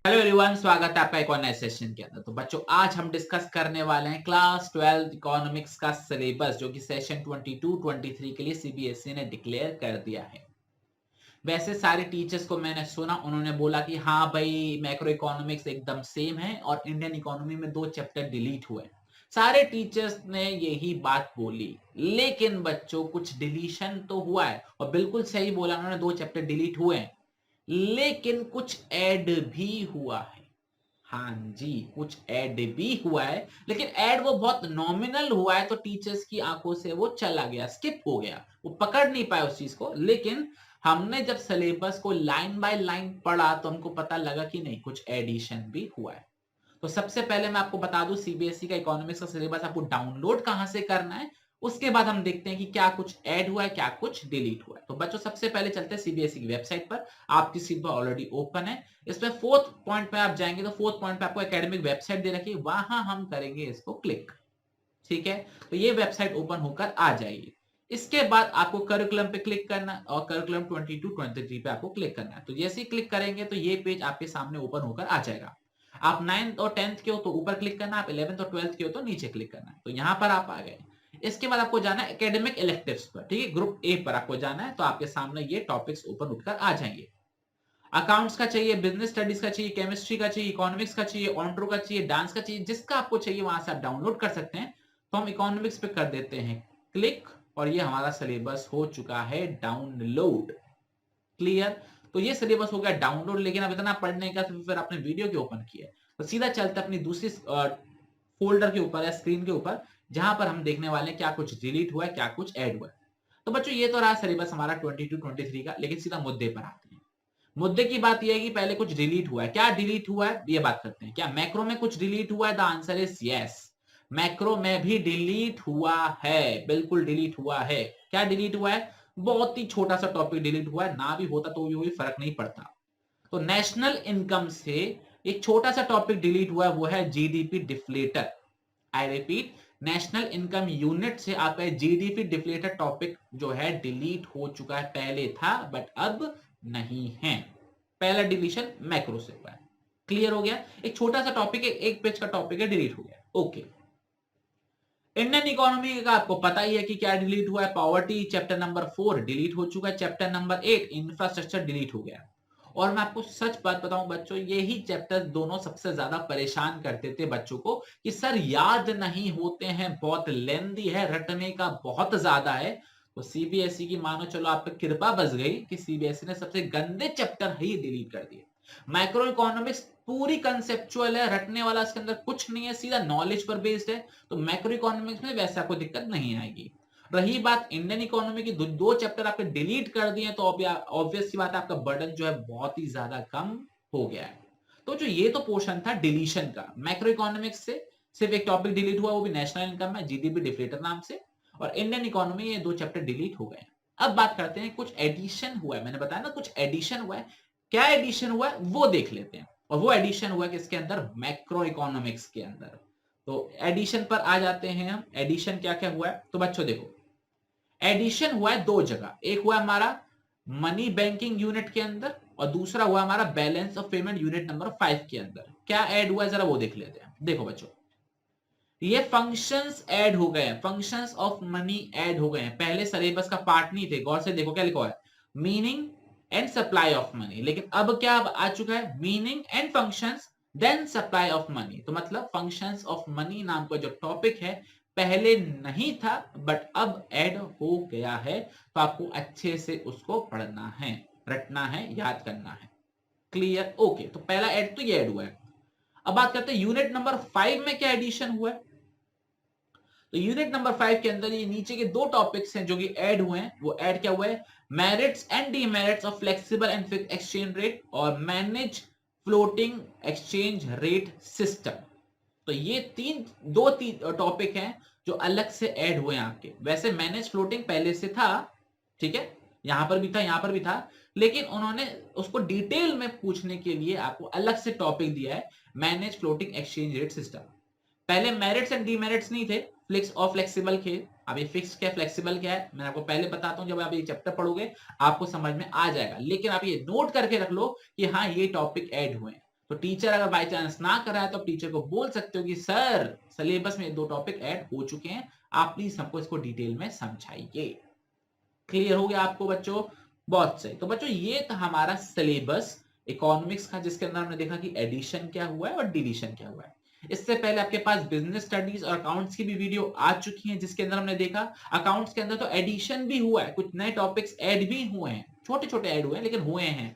Hello everyone, स्वागत है आपका एक और नए सेशन के अंदर। तो बच्चों, आज हम डिस्कस करने वाले हैं क्लास 12 इकोनॉमिक्स का सिलेबस, जो कि सेशन 22-23 के लिए सीबीएसई ने डिक्लेयर कर दिया है। वैसे सारे टीचर्स को मैंने सुना, उन्होंने बोला कि हाँ भाई, मैक्रो इकोनॉमिक्स एकदम सेम है और इंडियन इकोनॉमी में 2 चैप्टर डिलीट हुए। सारे टीचर्स ने यही बात बोली, लेकिन बच्चों कुछ डिलीशन तो हुआ है, और बिल्कुल सही बोला उन्होंने, 2 चैप्टर डिलीट हुए हैं, लेकिन कुछ ऐड भी हुआ है। हाँ जी, कुछ ऐड भी हुआ है, लेकिन ऐड वो बहुत नॉमिनल हुआ है, तो टीचर्स की आंखों से वो चला गया, स्किप हो गया, वो पकड़ नहीं पाए उस चीज को। लेकिन हमने जब सिलेबस को लाइन बाय लाइन पढ़ा तो हमको पता लगा कि नहीं, कुछ एडिशन भी हुआ है। तो सबसे पहले मैं आपको बता दूं, सीबीएसई का इकोनॉमिक्स का सिलेबस आपको डाउनलोड कहां से करना है, उसके बाद हम देखते हैं कि क्या कुछ ऐड हुआ है, क्या कुछ डिलीट हुआ है। तो बच्चों, सबसे पहले चलते हैं सीबीएसई की वेबसाइट पर। आपकी सीट पर ऑलरेडी ओपन है। इसमें 4th पॉइंट पे आप जाएंगे तो 4th पॉइंट पे आपको एकेडमिक वेबसाइट दे रखी है, वहां हम करेंगे इसको क्लिक। ठीक है, तो ये वेबसाइट ओपन होकर आ जाएगी। इसके बाद आपको करिकुलम पे क्लिक करना है और करिकुलम 22-23 पे आपको क्लिक करना है। तो जैसे ही क्लिक करेंगे तो ये पेज आपके सामने ओपन होकर आ जाएगा। आप 9th और 10th के हो तो ऊपर क्लिक करना है, आप 11th और 12th के हो तो नीचे क्लिक करना है। तो यहां पर आप आ गए। इसके बाद आपको जाना है एकेडमिक इलेक्टिव्स पर। ठीक है, ग्रुप ए पर आपको जाना है, तो आपके सामने ये टॉपिक्स ओपन उठकर आ जाएंगे। अकाउंट्स का चाहिए, बिजनेस स्टडीज का चाहिए, केमिस्ट्री का चाहिए, इकोनॉमिक्स का चाहिए, ऑन्ट्रो का चाहिए, डांस का चाहिए, जिसका आपको चाहिए वहां से आप डाउनलोड कर सकते हैं। तो हम इकोनॉमिक्स पे कर देते हैं क्लिक, और ये हमारा सिलेबस हो चुका है डाउनलोड। क्लियर। तो ये सिलेबस हो गया डाउनलोड, लेकिन अब इतना पढ़ने का तो फिर आपने वीडियो क्यों ओपन किया है? तो सीधा चलते अपनी दूसरी फोल्डर के ऊपर या स्क्रीन के ऊपर, जहां पर हम देखने वाले हैं क्या कुछ डिलीट हुआ है, क्या कुछ ऐड हुआ है। तो बच्चों, ये तो रहा सिलेबस हमारा 22-23 का, लेकिन सीधा मुद्दे पर आते हैं। मुद्दे की बात यह है कि पहले कुछ डिलीट हुआ है। क्या डिलीट हुआ है ये बात करते हैं। क्या मैक्रो में कुछ डिलीट हुआ है? The answer is yes, macro में भी डिलीट हुआ है, बिल्कुल डिलीट हुआ है। क्या डिलीट हुआ है? बहुत ही छोटा सा टॉपिक डिलीट हुआ है, ना भी होता तो भी फर्क नहीं पड़ता। तो नेशनल इनकम से एक छोटा सा टॉपिक डिलीट हुआ है, वो है GDP deflator. I repeat, national income unit से आपका जीडीपी डिफ्लेटर टॉपिक जो है डिलीट हो चुका है। पहले था बट अब नहीं है। पहला डिलीशन मैक्रो से हुआ है। क्लियर हो गया? एक छोटा सा टॉपिक है, एक पेज का टॉपिक है, डिलीट हो गया। ओके। इंडियन इकोनॉमी का आपको पता ही है कि क्या डिलीट हुआ है। पॉवर्टी चैप्टर नंबर 4 डिलीट हो चुका है। चैप्टर नंबर 8 इंफ्रास्ट्रक्चर डिलीट हो गया। और मैं आपको सच बात बताऊं बच्चों, यही चैप्टर दोनों सबसे ज्यादा परेशान करते थे बच्चों को कि सर याद नहीं होते हैं, बहुत लेंदी है, रटने का बहुत ज्यादा है। तो सीबीएसई की मानो चलो आप पे कृपा बस गई कि सीबीएसई ने सबसे गंदे चैप्टर ही डिलीट कर दिए। माइक्रो इकोनॉमिक्स पूरी कंसेप्चुअल है, रटने वाला इसके अंदर कुछ नहीं है, सीधा नॉलेज पर बेस्ड है। तो मैक्रो इकोनॉमिक्स में वैसा कोई दिक्कत नहीं आएगी। रही बात इंडियन इकोनॉमी की, दो चैप्टर आपके डिलीट कर दिए, तो ऑब्वियस सी बात है, आपका बर्डन जो है बहुत ही ज्यादा कम हो गया है। तो जो ये तो पोर्शन था डिलीशन का, मैक्रो इकोनॉमिक्स से सिर्फ एक टॉपिक डिलीट हुआ, वो भी नेशनल इनकम है, जीडीपी डिफ्लेटर नाम से। और इंडियन इकोनॉमी, ये 2 चैप्टर डिलीट हो गए। अब बात करते हैं कुछ एडिशन हुआ है। मैंने बताया ना कुछ एडिशन हुआ है। क्या एडिशन हुआ है वो देख लेते हैं। और वो एडिशन हुआ है किसके अंदर? मैक्रो इकोनॉमिक्स के अंदर। तो एडिशन पर आ जाते हैं हम। एडिशन क्या क्या हुआ है तो बच्चों देखो, एडिशन हुआ है 2 जगह। एक हुआ हमारा मनी बैंकिंग यूनिट के अंदर, और दूसरा हुआ हमारा balance of payment unit number 5 के अंदर। क्या ऐड हुआ है जरा वो देख लेते हैं। देखो बच्चों, ये फंक्शंस ऐड हो गए हैं, फंक्शंस ऑफ मनी ऐड हो गए हैं। पहले सिलेबस का पार्ट नहीं थे। गौर से देखो क्या लिखा है, meaning and supply of money. लेकिन अब क्या आ चुका है, meaning and functions then supply of money. तो मतलब फंक्शंस ऑफ मनी नाम का जो टॉपिक है पहले नहीं था, बट अब ऐड हो गया है। तो आपको अच्छे से उसको पढ़ना है, रटना है, याद करना है। क्लियर? ओके। तो पहला ऐड तो ये ऐड हुआ है। अब बात करते हैं यूनिट नंबर 5 में क्या एडिशन हुआ है। तो यूनिट नंबर 5 के अंदर ये नीचे के 2 टॉपिक्स हैं जो कि ऐड हुए हैं। वो ऐड क्या हुआ है, merits and demerits of flexible and fixed exchange rate और manage floating exchange rate system. तो ये दो तीन टॉपिक हैं जो अलग से ऐड हुए हैं आपके। वैसे मैनेज फ्लोटिंग पहले से था, ठीक है, यहां पर भी था, यहां पर भी था, लेकिन उन्होंने उसको डिटेल में पूछने के लिए आपको अलग से टॉपिक दिया है, manage floating exchange rate system. पहले मेरिट्स एंड डीमेरिट्स नहीं थे, फिक्स और फ्लेक्सिबल थे। अब ये फिक्स क्या फ्लेक्सिबल क्या है मैं आपको पहले बताता हूं, जब आप ये चैप्टर पढ़ोगे आपको समझ में आ जाएगा। लेकिन आप ये नोट करके रख लो कि हाँ ये टॉपिक ऐड हुए हैं। तो टीचर अगर बाय चांस ना कर रहा है तो टीचर को बोल सकते हो कि सर सिलेबस में 2 टॉपिक ऐड हो चुके हैं, आप प्लीज हमको इसको डिटेल में समझाइए। क्लियर हो गया आपको बच्चों? बहुत सही। तो बच्चों ये था हमारा सिलेबस इकोनॉमिक्स का, जिसके अंदर हमने देखा कि एडिशन क्या हुआ है और डिलीशन क्या हुआ है। इससे पहले आपके पास बिजनेस स्टडीज और अकाउंट्स की भी वीडियो आ चुकी है, जिसके अंदर हमने देखा अकाउंट्स के अंदर तो एडिशन भी हुआ है, कुछ नए टॉपिक्स ऐड भी हुए हैं, छोटे छोटे ऐड हुए हैं लेकिन हुए हैं,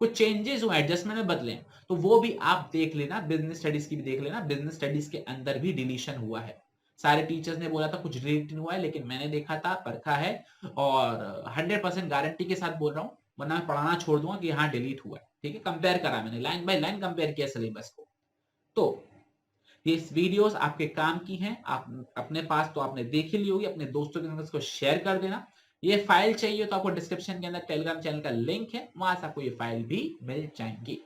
कुछ चेंजेस हुए, एडजस्टमेंट में बदले, तो वो भी आप देख लेना, बिजनेस स्टडीज की भी देख लेना। बिजनेस स्टडीज के अंदर भी डिलीशन हुआ है, सारे टीचर्स ने बोला था कुछ रिलेटेड हुआ है, लेकिन मैंने देखा था, परखा है और 100% गारंटी के साथ बोल रहा हूं, वरना मैं पढ़ाना छोड़ दूंगा कि हाँ डिलीट हुआ है। ठीक है, कंपेयर करा मैंने, लाइन बाय लाइन कंपेयर किया सिलेबस को। तो ये वीडियोस आपके काम की हैं, आप अपने पास तो आपने देख ही ली होगी, अपने दोस्तों के साथ इसको शेयर कर देना। ये फाइल चाहिए तो आपको डिस्क्रिप्शन के अंदर टेलीग्राम चैनल का लिंक है, वहां से आपको ये फाइल भी मिल जाएंगी।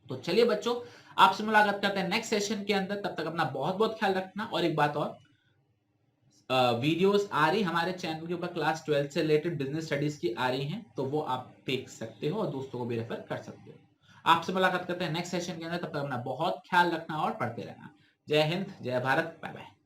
तो चलिए बच्चों, आपसे मुलाकात करते हैं नेक्स्ट सेशन के अंदर, तब तक अपना बहुत बहुत ख्याल रखना। और एक बात और, वीडियोस आ रही हमारे चैनल के ऊपर, क्लास 12 से रिलेटेड बिजनेस स्टडीज की आ रही हैं, तो वो आप देख सकते हो और दोस्तों को भी रेफर कर सकते हो। आपसे मुलाकात करते हैं नेक्स्ट सेशन के अंदर, तब तक अपना बहुत ख्याल रखना और पढ़ते रहना। जय हिंद, जय भारत, बाय बाय।